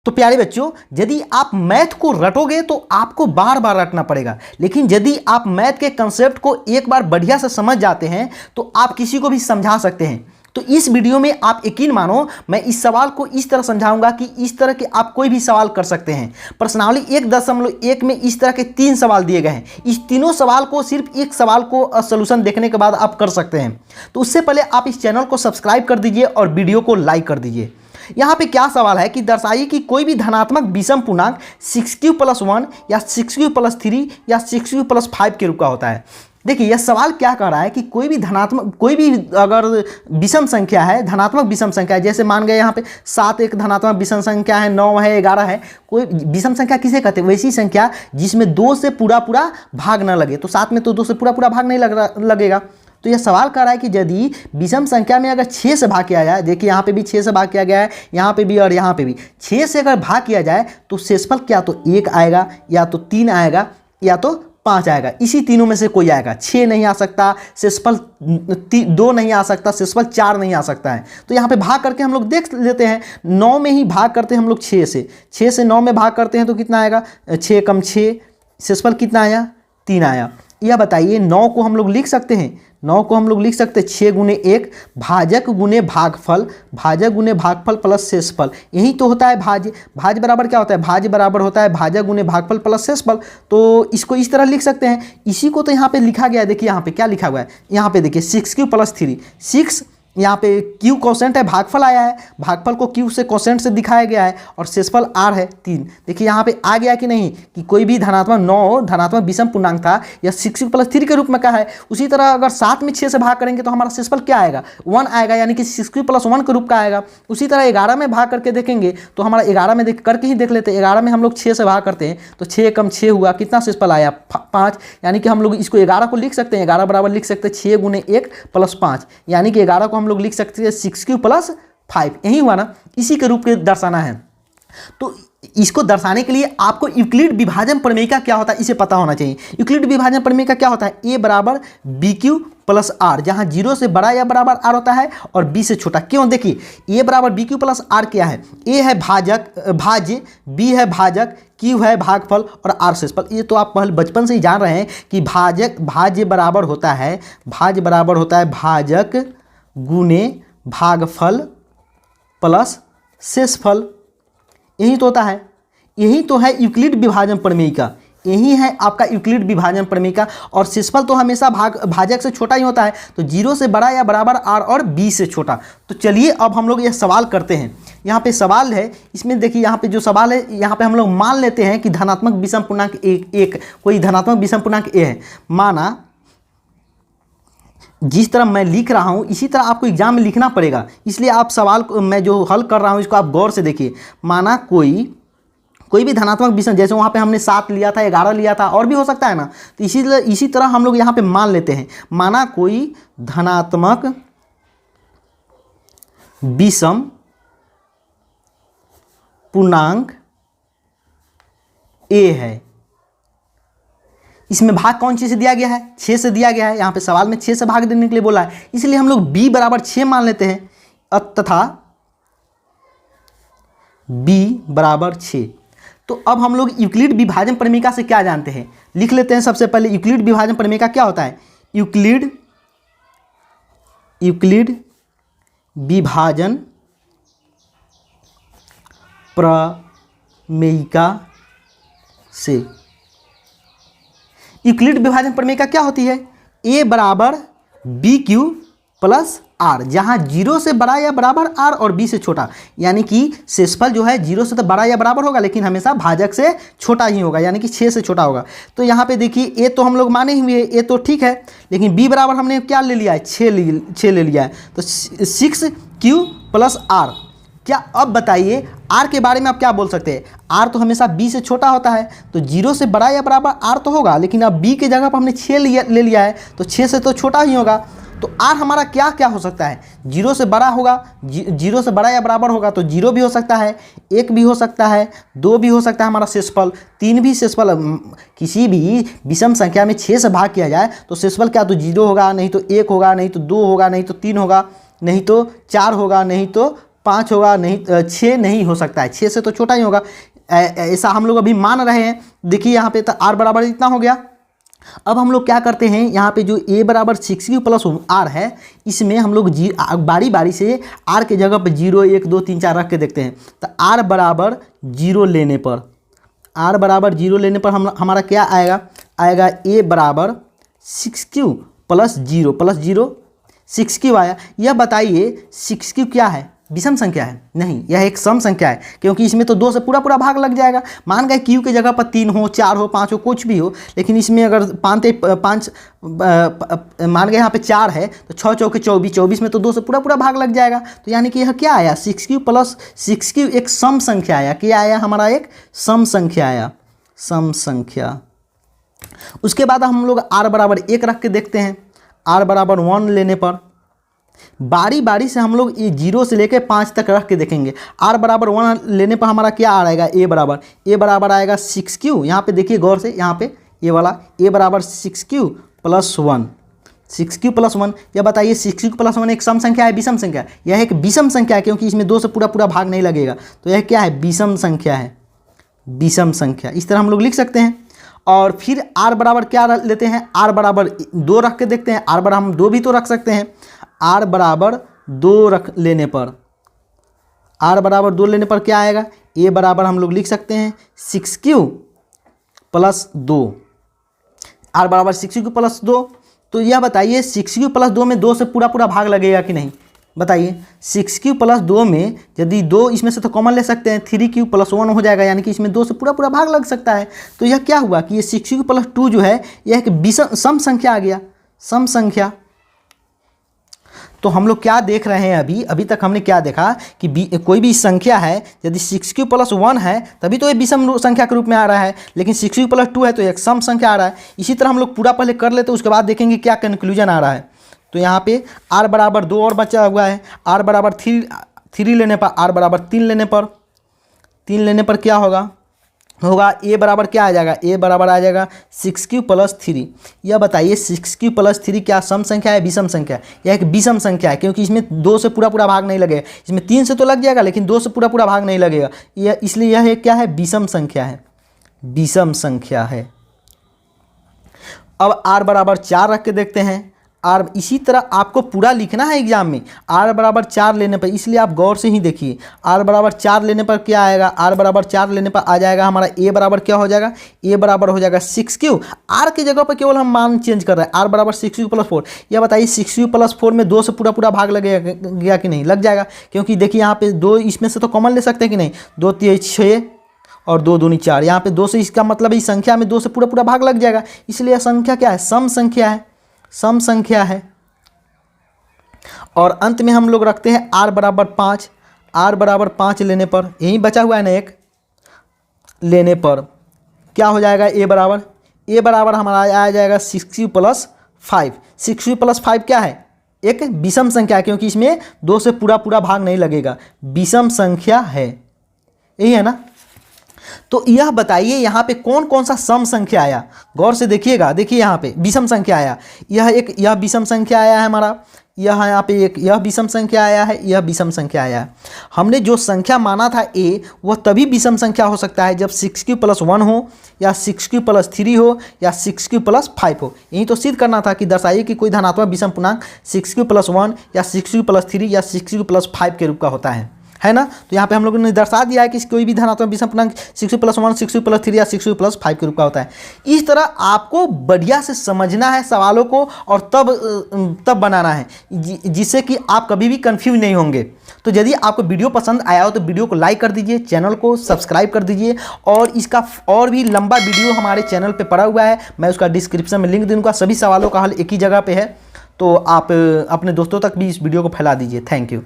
तो प्यारे बच्चों, यदि आप मैथ को रटोगे तो आपको बार बार रटना पड़ेगा, लेकिन यदि आप मैथ के कंसेप्ट को एक बार बढ़िया से समझ जाते हैं तो आप किसी को भी समझा सकते हैं। तो इस वीडियो में आप यकीन मानो, मैं इस सवाल को इस तरह समझाऊंगा कि इस तरह के आप कोई भी सवाल कर सकते हैं। प्रश्नावली 1.1 में इस तरह के 3 सवाल दिए गए हैं। इस तीनों सवाल को सिर्फ एक सवाल को सोल्यूशन देखने के बाद आप कर सकते हैं। तो उससे पहले आप इस चैनल को सब्सक्राइब कर दीजिए और वीडियो को लाइक कर दीजिए। यहाँ पे क्या सवाल है कि दर्शाइए कि कोई भी धनात्मक विषम पूर्णांक 6q+1 या 6q+3 या 6q+5 के रूप का होता है। देखिए यह सवाल क्या कह रहा है कि कोई भी अगर विषम संख्या है, धनात्मक विषम संख्या है, जैसे मान गए यहाँ पे 7 एक धनात्मक विषम संख्या है, 9 है, 11 है। कोई विषम संख्या किसे कहते हैं? वैसी संख्या जिसमें 2 से पूरा भाग न लगे। तो 7 में तो 2 से पूरा भाग नहीं लगेगा। तो यह सवाल कर रहा है कि यदि विषम संख्या में अगर 6 से भाग किया जाए, देखिए यहाँ पे भी 6 से भाग किया गया है, यहाँ पे भी और यहाँ पे भी 6 से अगर भाग किया जाए तो शेषफल क्या तो 1 आएगा, या तो 3 आएगा, या तो 5 आएगा। इसी तीनों में से कोई आएगा। 6 नहीं आ सकता, शेषफल 2 नहीं आ सकता, शेषफल 4 नहीं आ सकता है। तो यहाँ पे भाग करके हम लोग देख लेते हैं। 9 में ही भाग करते हैं हम लोग 6 से। 6 से 9 में भाग करते हैं तो कितना आएगा? 6 कम 6, शेषफल कितना आया? 3 आया। यह बताइए 9 को हम लोग लिख सकते हैं? 9 को हम लोग लिख सकते हैं 6 गुने 1 भाजक गुने भागफल, भाजक गुने भागफल प्लस शेषफल। यही तो होता है भाज्य। भाज्य बराबर क्या होता है? भाज्य बराबर होता है भाजक गुने भागफल प्लस शेषफल। तो इसको इस तरह लिख सकते हैं। इसी को तो यहाँ पे लिखा गया है। देखिए यहाँ पे क्या लिखा हुआ है, यहाँ पे देखिए 6q+3। 6 यहाँ पे q कोसेंट है, भागफल आया है, भागफल को q से कोसेंट से दिखाया गया है, और शेषफल r है 3। देखिए यहाँ पे आ गया कि नहीं कि कोई भी धनात्मक 9 धनात्मक विषम पूर्णांक था या 6q+3 के रूप में क्या है। उसी तरह अगर 7 में 6 से भाग करेंगे तो हमारा शेषफल क्या आएगा? 1 आएगा, यानी कि 6q+1 के रूप का आएगा। उसी तरह 11 में भाग करके देखेंगे तो हमारा 11 में करके ही देख लेते हैं। 11 में हम लोग 6 से भाग करते हैं तो 6 कम 6 हुआ, कितना शेषफल आया? 5। यानी कि हम लोग इसको 11 को लिख सकते हैं, 11 बराबर लिख सकते हैं 6 गुने 1 प्लस 5, यानी कि 11 को हम लोग लिख सकते हैं 6q+5। यही हुआ ना, इसी के रूप में दर्शाना है। तो इसको दर्शाने के लिए आपको यूक्लिड विभाजन प्रमेय का क्या होता है इसे पता होना चाहिए। यूक्लिड विभाजन प्रमेय का क्या होता है? a बराबर bq+r, जहां 0 से बड़ा या बराबर r होता है और b से छोटा। क्यों? देखिए a बराबर bq+r क्या है? a है भाज्य, b है भाजक, q है भागफल और r शेषफल। ये तो आप पहले बचपन से ही जान रहे हैं कि भाज्य बराबर होता है भाजक गुने भागफल प्लस शेषफल। यही तो होता है, यही तो है यूक्लिड विभाजन प्रमेय का। यही है आपका यूक्लिड विभाजन प्रमेय का। और शेषफल तो हमेशा भाजक से छोटा ही होता है, तो 0 से बड़ा या बराबर r और b से छोटा। तो चलिए अब हम लोग ये सवाल करते हैं। यहाँ पे सवाल है, इसमें देखिए यहाँ पे जो सवाल है, यहाँ पे हम लोग मान लेते हैं कि धनात्मक विषम पूर्णांक कोई धनात्मक विषम पूर्णांक a है। माना जिस तरह मैं लिख रहा हूँ इसी तरह आपको एग्जाम में लिखना पड़ेगा, इसलिए आप सवाल को मैं जो हल कर रहा हूँ इसको आप गौर से देखिए। माना कोई भी धनात्मक विषम, जैसे वहाँ पे हमने 7 लिया था, 11 लिया था, और भी हो सकता है ना। तो इसी तरह हम लोग यहाँ पे मान लेते हैं। माना कोई धनात्मक विषम पूर्णांक a है। इसमें भाग कौन सी से दिया गया है? 6 से दिया गया है। यहाँ पे सवाल में 6 से भाग देने के लिए बोला है, इसलिए हम लोग b बराबर 6 मान लेते हैं, तथा b बराबर 6। तो अब हम लोग यूक्लिड विभाजन प्रमेय से क्या जानते हैं, लिख लेते हैं। सबसे पहले यूक्लिड विभाजन प्रमेय क्या होता है? यूक्लिड विभाजन प्रमेय से यूक्लिड विभाजन प्रमेय क्या होती है? a बराबर bq+r, जहां 0 से बड़ा या बराबर r और b से छोटा, यानी कि शेषफल जो है 0 से तो बड़ा या बराबर होगा, लेकिन हमेशा भाजक से छोटा ही होगा, यानी कि 6 से छोटा होगा। तो यहाँ पे देखिए a तो हम लोग माने ही हुए, a तो ठीक है, लेकिन b बराबर हमने क्या ले लिया है? 6 ले लिया है। तो 6q+r। क्या अब बताइए r के बारे में आप क्या बोल सकते हैं? r तो हमेशा b से छोटा होता है, तो 0 से बड़ा या बराबर r तो होगा, लेकिन अब b के जगह पर हमने 6 ले लिया है, तो 6 से तो छोटा ही होगा। तो r हमारा क्या क्या हो सकता है? 0 से बड़ा होगा, 0 से बड़ा या बराबर होगा तो 0 भी हो सकता है, 1 भी हो सकता है, 2 भी हो सकता है हमारा शेषफल, 3 भी शेषफल। किसी भी विषम संख्या में 6 से भाग किया जाए तो शेषफल क्या तो 0 होगा, नहीं तो 1 होगा, नहीं तो 2 होगा, नहीं तो 3 होगा, नहीं तो 4 होगा, नहीं तो 5 होगा, नहीं 6 नहीं हो सकता है, 6 से तो छोटा ही होगा, ऐसा हम लोग अभी मान रहे हैं। देखिए यहाँ पे तो r बराबर इतना हो गया। अब हम लोग क्या करते हैं, यहाँ पे जो a बराबर 6q प्लस r है, इसमें हम लोग बारी बारी से r के जगह पे 0 1 2 3 4 रख के देखते हैं। तो r बराबर 0 लेने पर, r बराबर 0 लेने पर हमारा क्या आएगा, आएगा a बराबर 6q प्लस 0 6q आया। यह बताइए 6q क्या है, विषम संख्या है? नहीं, यह एक सम संख्या है, क्योंकि इसमें तो 2 से पूरा पूरा भाग लग जाएगा। मान गए q के जगह पर 3 हो, 4 हो, 5 हो, कुछ भी हो, लेकिन इसमें अगर 5 मान गए यहाँ पे 4 है तो 6 चौके 24, 24 में तो 2 से पूरा पूरा भाग लग जाएगा। तो यानी कि यह क्या आया, 6q प्लस 6q एक सम संख्या आया। क्या आया हमारा, एक सम संख्या आया, सम संख्या। उसके बाद हम लोग r बराबर 1 रख के देखते हैं। r बराबर 1 लेने पर बारी बारी से हम लोग ये 0 से लेकर 5 तक रख के देखेंगे। r बराबर 1 लेने पर हमारा क्या आ रहेगा, a बराबर आएगा 6q। यहाँ पे देखिए गौर से, यहाँ पे ये वाला a बराबर 6q प्लस 1, 6q प्लस 1। यह बताइए 6q प्लस 1 एक सम संख्या है, विषम संख्या है? यह एक विषम संख्या है, क्योंकि इसमें 2 से पूरा पूरा भाग नहीं लगेगा। तो यह क्या है, विषम संख्या है, विषम संख्या। इस तरह हम लोग लिख सकते हैं। और फिर r बराबर क्या लेते हैं, r बराबर 2 रख के देखते हैं। r बराबर हम 2 भी तो रख सकते हैं। r बराबर 2 रख लेने पर, r बराबर 2 लेने पर क्या आएगा, a बराबर हम लोग लिख सकते हैं 6q प्लस 2, r बराबर 6q प्लस 2। तो यह बताइए 6q प्लस 2 में 2 से पूरा पूरा भाग लगेगा कि नहीं, बताइए। 6q प्लस 2 में यदि 2 इसमें से तो कॉमन ले सकते हैं, 3q प्लस 1 हो जाएगा, यानी कि इसमें 2 से पूरा पूरा भाग लग सकता है। तो यह क्या हुआ कि ये 6q प्लस 2 जो है यह एक विषम सम संख्या आ गया, सम संख्या। तो हम लोग क्या देख रहे हैं, अभी तक हमने क्या देखा कि कोई भी संख्या है यदि 6q प्लस 1 है तभी तो ये विषम संख्या के रूप में आ रहा है, लेकिन 6q प्लस 2 है तो एक सम संख्या आ रहा है। इसी तरह हम लोग पूरा पहले कर लेते, उसके बाद देखेंगे क्या कंक्लूजन आ रहा है। तो यहाँ पे r बराबर 2 और बचा हुआ है, r बराबर 3 लेने पर, r बराबर 3 लेने पर क्या होगा, a बराबर क्या आ जाएगा, a बराबर आ जाएगा 6q प्लस 3। यह बताइए 6q प्लस 3 क्या सम संख्या है, विषम संख्या है? यह एक विषम संख्या है, क्योंकि इसमें 2 से पूरा पूरा भाग नहीं लगेगा। इसमें 3 से तो लग जाएगा, लेकिन 2 से पूरा पूरा भाग नहीं लगेगा, इसलिए यह क्या है, विषम संख्या है, विषम संख्या है। अब r बराबर 4 रख के देखते हैं। r इसी तरह आपको पूरा लिखना है एग्जाम में। r बराबर 4 लेने पर, इसलिए आप गौर से ही देखिए, r बराबर 4 लेने पर क्या आएगा, r बराबर 4 लेने पर आ जाएगा हमारा a बराबर क्या हो जाएगा, a बराबर हो जाएगा 6q। r की जगह पर केवल हम मान चेंज कर रहे हैं, r बराबर 6q प्लस 4। यह बताइए 6q प्लस 4 में 2 से पूरा पूरा भाग लगेगा कि नहीं, लग जाएगा, क्योंकि देखिए यहाँ पे 2 इसमें से तो कॉमन ले सकते हैं कि नहीं, 2 3 6 और 2 दूनी 4। यहाँ पे 2 से, इसका मतलब इस संख्या में 2 से पूरा पूरा भाग लग जाएगा, इसलिए संख्या क्या है, सम संख्या है, सम संख्या है। और अंत में हम लोग रखते हैं r बराबर 5। r बराबर 5 लेने पर, यही बचा हुआ है ना एक, लेने पर क्या हो जाएगा, a बराबर हमारा आ जाएगा 6q प्लस 5। 6q प्लस 5 क्या है, एक विषम संख्या है, क्योंकि इसमें 2 से पूरा पूरा भाग नहीं लगेगा, विषम संख्या है, यही है ना। तो यह बताइए यहाँ पे कौन कौन सा सम संख्या आया, गौर से देखिएगा। देखिए यहाँ पे विषम संख्या आया, यह विषम संख्या आया है हमारा, यहाँ पे एक यह विषम संख्या आया है, यह विषम संख्या आया है। हमने जो संख्या माना था a, वह तभी विषम संख्या हो सकता है जब 6q प्लस 1 हो, या 6q प्लस 3 हो, या 6q प्लस 5 हो। यही तो सिद्ध करना था कि दर्शाइए कि कोई धनात्मक विषम पूर्णांक 6q प्लस 1 या 6q प्लस 3 या 6q प्लस 5 के रूप का होता है ना। तो यहाँ पे हम लोगों ने दर्शा दिया है कि कोई भी धनात्मक विषम पूर्णांक 6q प्लस 1, 6q प्लस 3 या 6q प्लस 5 के रूप का होता है। इस तरह आपको बढ़िया से समझना है सवालों को, और तब बनाना है, जिससे कि आप कभी भी कंफ्यूज नहीं होंगे। तो यदि आपको वीडियो पसंद आया हो तो वीडियो को लाइक कर दीजिए, चैनल को सब्सक्राइब कर दीजिए, और इसका और भी लंबा वीडियो हमारे चैनल पर पड़ा हुआ है, मैं उसका डिस्क्रिप्शन में लिंक दे दूँगा। सभी सवालों का हल एक ही जगह पर है, तो आप अपने दोस्तों तक भी इस वीडियो को फैला दीजिए। Thank you.